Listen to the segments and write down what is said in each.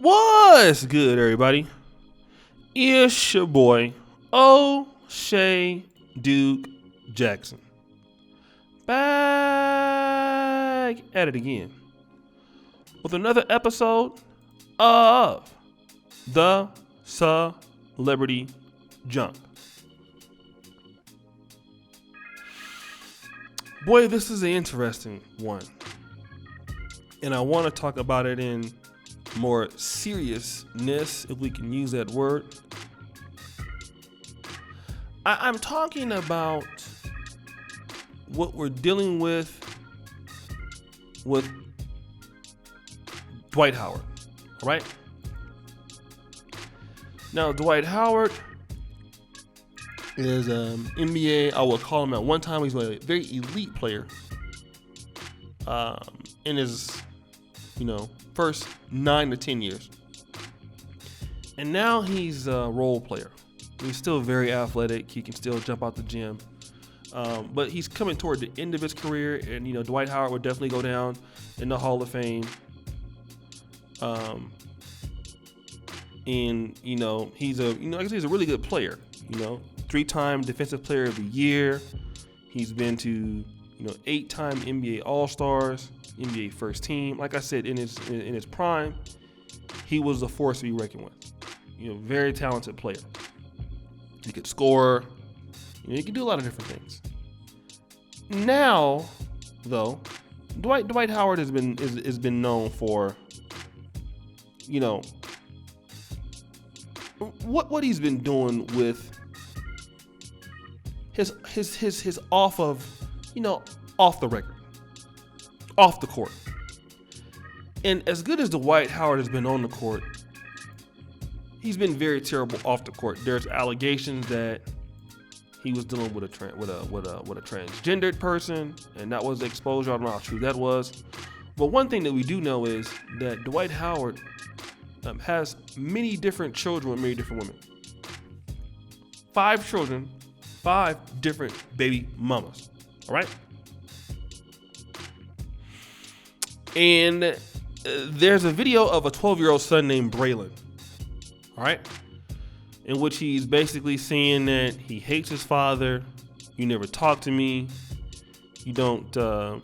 What's good, everybody? It's your boy, O'Shea Duke Jackson. Back at it again with another episode of The Celebrity Junk. Boy, this is an interesting one. And I want to talk about it in more seriousness, if we can use that word. I'm talking about what we're dealing with Dwight Howard, all right? Now, Dwight Howard is NBA, I would call him at one time, he's a very elite player in his, first 9 to 10 years. And now he's a role player. He's still very athletic. He can still jump out the gym. But he's coming toward the end of his career. And, Dwight Howard would definitely go down in the Hall of Fame. And, he's a really good player. 3-time Defensive Player of the Year. He's been to, 8-time NBA All-Stars. NBA first team. Like I said, in his prime, he was a force to be reckoned with. Very talented player. He could score. He could do a lot of different things. Now, though, Dwight Howard has been known for, what he's been doing with his off the record. Off the court. And as good as Dwight Howard has been on the court, he's been very terrible off the court. There's allegations that he was dealing with a transgendered person, and that was the exposure. I don't know how true that was. But one thing that we do know is that Dwight Howard has many different children with many different women. 5 children, 5 different baby mamas. All right? And there's a video of a 12-year-old son named Braylon, all right, in which he's basically saying that he hates his father. You never talk to me. You don't, do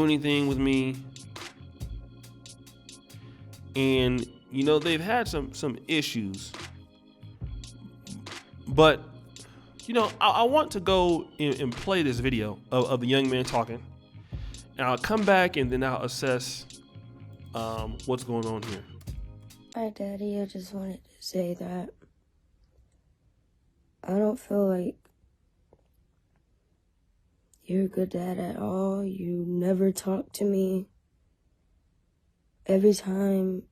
anything with me. And, they've had some issues. But, I want to go and play this video of the young man talking. And I'll come back and then I'll assess what's going on here. Hi, Daddy. I just wanted to say that I don't feel like you're a good dad at all. You never talk to me. Every time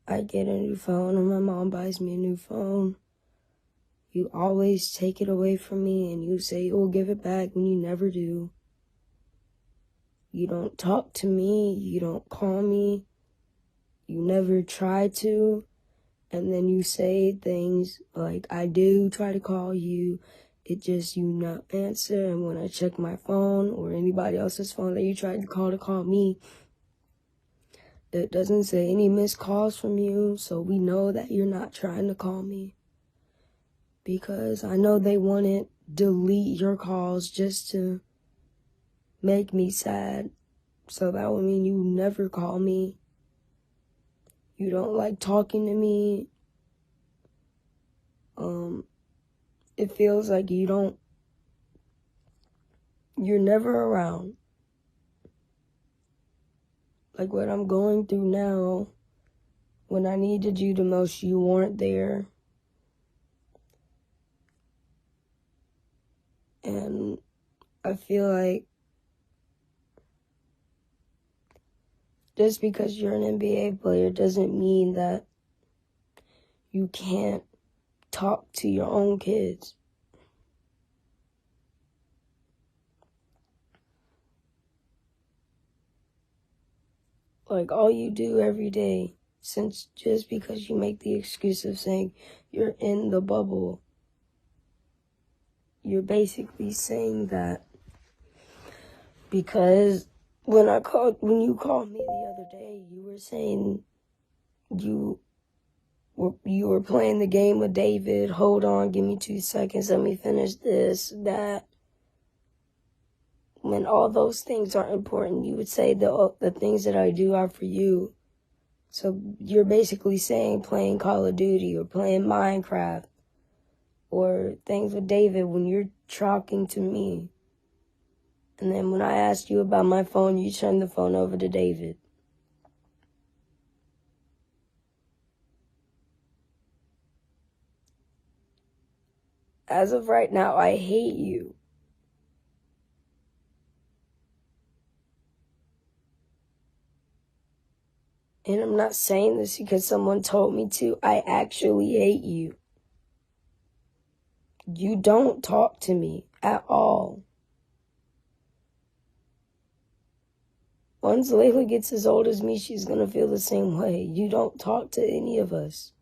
I get a new phone or my mom buys me a new phone, you always take it away from me and you say you'll give it back when you never do. You don't talk to me, you don't call me, you never try to, and then you say things like, I do try to call you, it just you not answer, and when I check my phone or anybody else's phone that you tried to call me, it doesn't say any missed calls from you, so we know that you're not trying to call me. Because I know they want to delete your calls just to make me sad, so that would mean you never call me. You don't like talking to me. It feels like you're never around. Like what I'm going through now, when I needed you the most, you weren't there. And I feel like just because you're an NBA player doesn't mean that you can't talk to your own kids. Like all you do every day, since just because you make the excuse of saying you're in the bubble, you're basically saying that because when you called me the other day, you were saying You were playing the game with David. Hold on, give me 2 seconds. Let me finish this, that. When all those things aren't important, you would say the things that I do are for you. So you're basically saying playing Call of Duty or playing Minecraft or things with David when you're talking to me. And then when I asked you about my phone, you turned the phone over to David. As of right now, I hate you. And I'm not saying this because someone told me to. I actually hate you. You don't talk to me at all. Once Layla gets as old as me, she's going to feel the same way. You don't talk to any of us.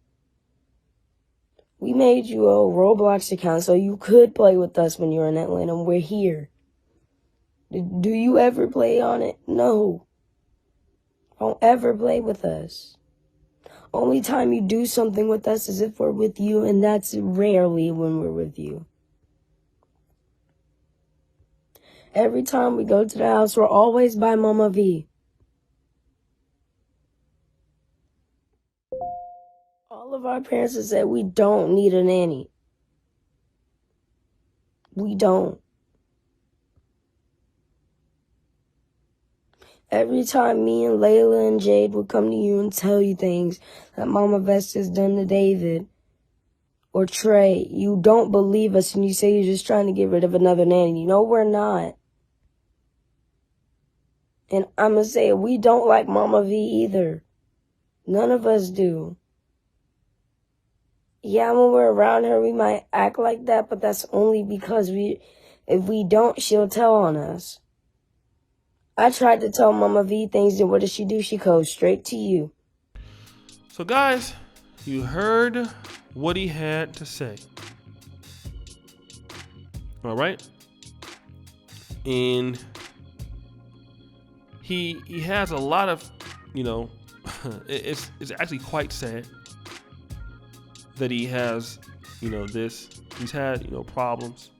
We made you a Roblox account so you could play with us when you're in Atlanta. We're here. Do you ever play on it? No. Don't ever play with us. Only time you do something with us is if we're with you, and that's rarely when we're with you. Every time we go to the house, we're always by Mama V. All of our parents have said we don't need a nanny. We don't. Every time me and Layla and Jade would come to you and tell you things that Mama Vesta's done to David or Trey, you don't believe us and you say you're just trying to get rid of another nanny. No, we're not. And I'm going to say we don't like Mama V either. None of us do. Yeah, when we're around her, we might act like that, but that's only because if we don't, she'll tell on us. I tried to tell Mama V things, and what does she do? She goes straight to you. So guys, you heard what he had to say. All right? And he has a lot of, it's actually quite sad that he has, he's had, problems.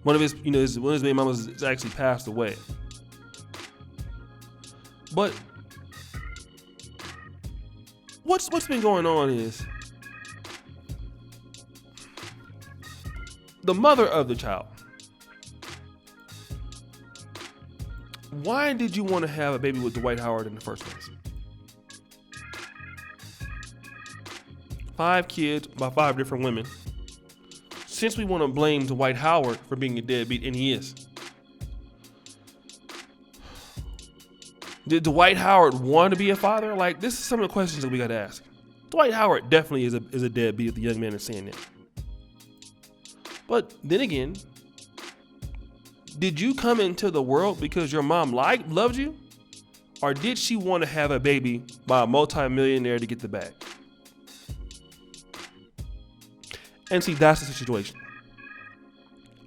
One of his baby mamas has actually passed away. But what's been going on is the mother of the child. Why did you want to have a baby with Dwight Howard in the first place? 5 kids by 5 different women. Since we want to blame Dwight Howard for being a deadbeat, and he is. Did Dwight Howard want to be a father? Like, this is some of the questions that we got to ask. Dwight Howard definitely is a deadbeat if the young man is saying that. But then again, did you come into the world because your mom loved you? Or did she want to have a baby by a multi-millionaire to get the bag? And see, that's the situation.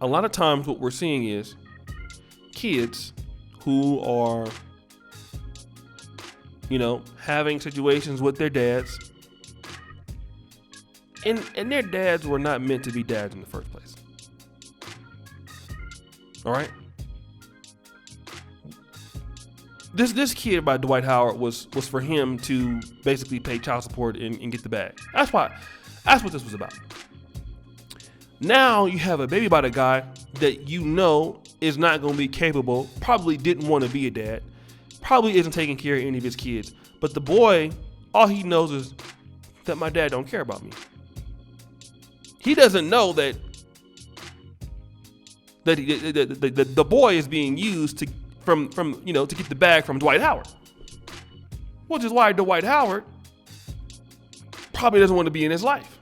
A lot of times what we're seeing is kids who are, having situations with their dads. And their dads were not meant to be dads in the first place. All right? This kid by Dwight Howard was for him to basically pay child support and get the bag. That's what this was about. Now you have a baby by the guy that is not going to be capable, probably didn't want to be a dad, probably isn't taking care of any of his kids. But the boy, all he knows is that my dad don't care about me. He doesn't know that the boy is being used to get the bag from Dwight Howard, which is why Dwight Howard probably doesn't want to be in his life.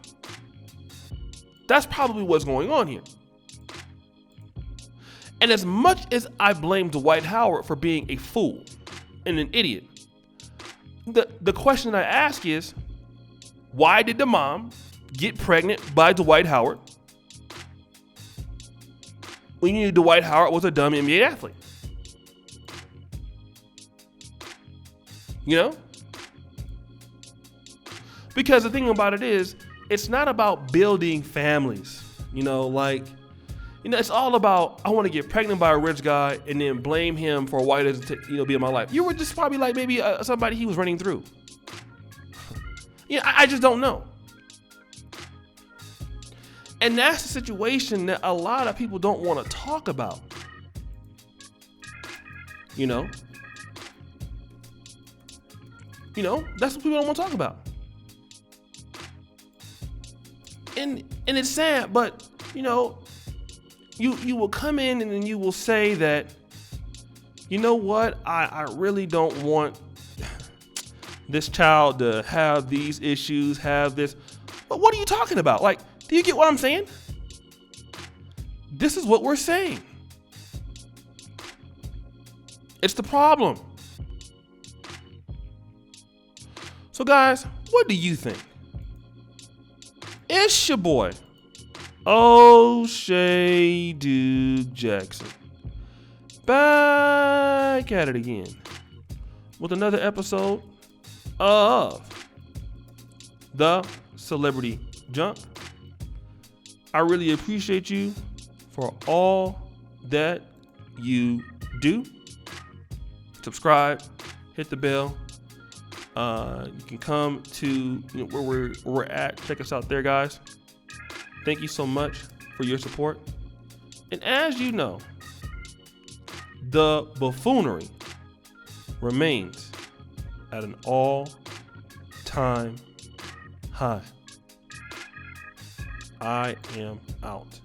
That's probably what's going on here. And as much as I blame Dwight Howard for being a fool and an idiot, the question I ask is, why did the mom get pregnant by Dwight Howard when you knew Dwight Howard was a dumb NBA athlete? You know? Because the thing about it is, it's not about building families. It's all about, I want to get pregnant by a rich guy and then blame him for why he doesn't be in my life. You were just probably like maybe somebody he was running through. I just don't know. And that's the situation that a lot of people don't want to talk about. That's what people don't want to talk about. And it's sad, but you will come in and then you will say that, I really don't want this child to have these issues, have this. But what are you talking about? Like, do you get what I'm saying? This is what we're saying. It's the problem. So guys, what do you think? It's your boy, O'Shea Duke Jackson, back at it again with another episode of The Celebrity Junk. I really appreciate you for all that you do. Subscribe, hit the bell. You can come to where we're at. Check us out there, guys. Thank you so much for your support. And as you know, the buffoonery remains at an all-time high. I am out.